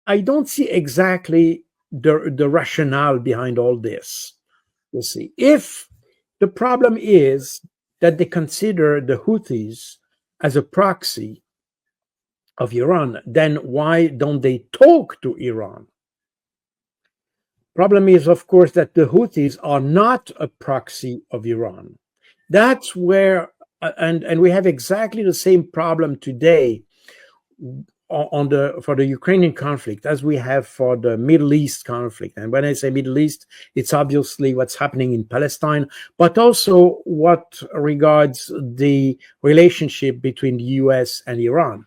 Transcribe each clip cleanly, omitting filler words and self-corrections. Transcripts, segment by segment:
I don't see exactly the rationale behind all this. You see, if the problem is that they consider the Houthis as a proxy of Iran, then why don't they talk to Iran? Problem is, of course, that the Houthis are not a proxy of Iran. That's where, and we have exactly the same problem today for the Ukrainian conflict as we have for the Middle East conflict. And when I say Middle East, it's obviously what's happening in Palestine, but also what regards the relationship between the US and Iran.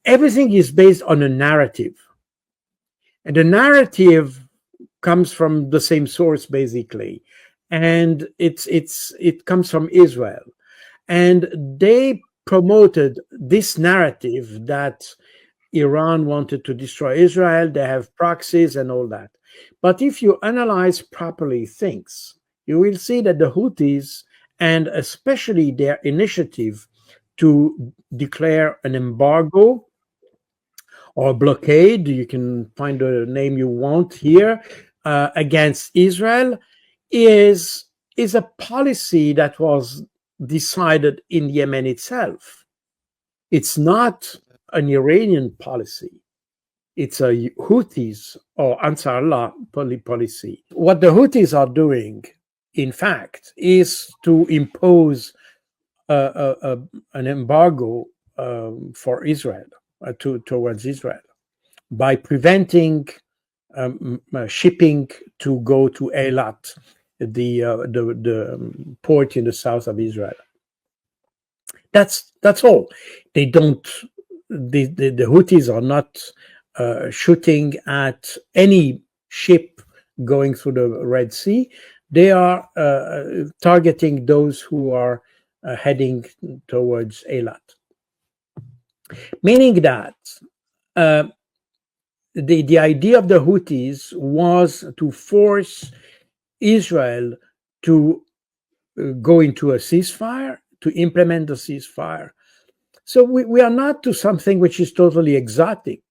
Everything is based on a narrative. And the narrative comes from the same source, basically. And it comes from Israel. And they promoted this narrative that Iran wanted to destroy Israel, they have proxies and all that. But if you analyze properly things, you will see that the Houthis, and especially their initiative to declare an embargo or blockade, you can find the name you want here, against Israel, is a policy that was decided in Yemen itself. It's not an Iranian policy. It's a Houthis or Ansar Allah policy. What the Houthis are doing, in fact, is to impose an embargo for Israel, towards Israel, by preventing shipping to go to Eilat, the port in the south of Israel. That's all. They don't. The Houthis are not shooting at any ship going through the Red Sea. They are targeting those who are heading towards Eilat. Meaning that the idea of the Houthis was to force Israel to go into a ceasefire, to implement the ceasefire. So we are not to something which is totally exotic.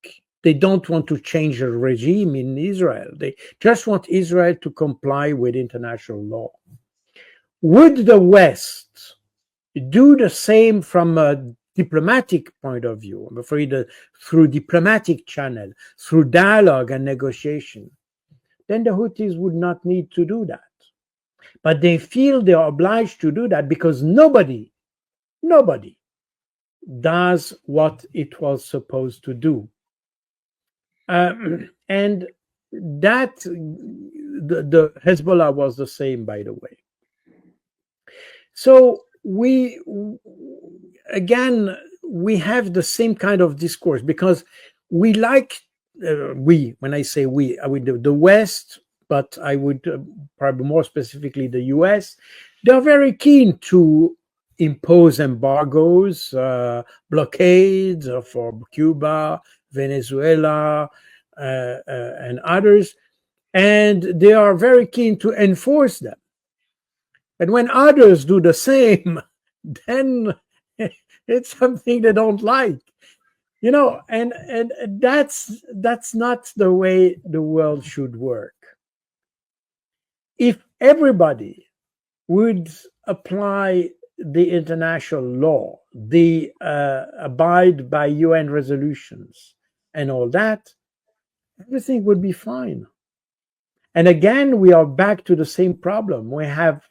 They don't want to change the regime in Israel. They just want Israel to comply with international law. Would the West do the same from a diplomatic point of view, I'm afraid, through diplomatic channel, through dialogue and negotiation? Then the Houthis would not need to do that. But they feel they are obliged to do that because nobody does what it was supposed to do. And that, the Hezbollah was the same, by the way. So we have the same kind of discourse because we like, when I say we, I would the West, but I would probably more specifically the US, they're very keen to impose embargoes, blockades for Cuba, Venezuela, and others, and they are very keen to enforce them. And when others do the same, then it's something they don't like, and that's not the way the world should work. If everybody would apply the international law, the abide by UN resolutions and all that, everything would be fine. And again, we are back to the same problem. We have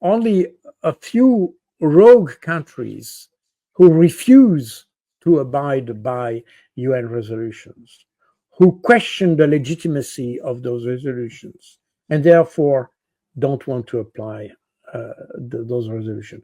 only a few rogue countries who refuse to abide by UN resolutions, who question the legitimacy of those resolutions, and therefore don't want to apply those resolutions.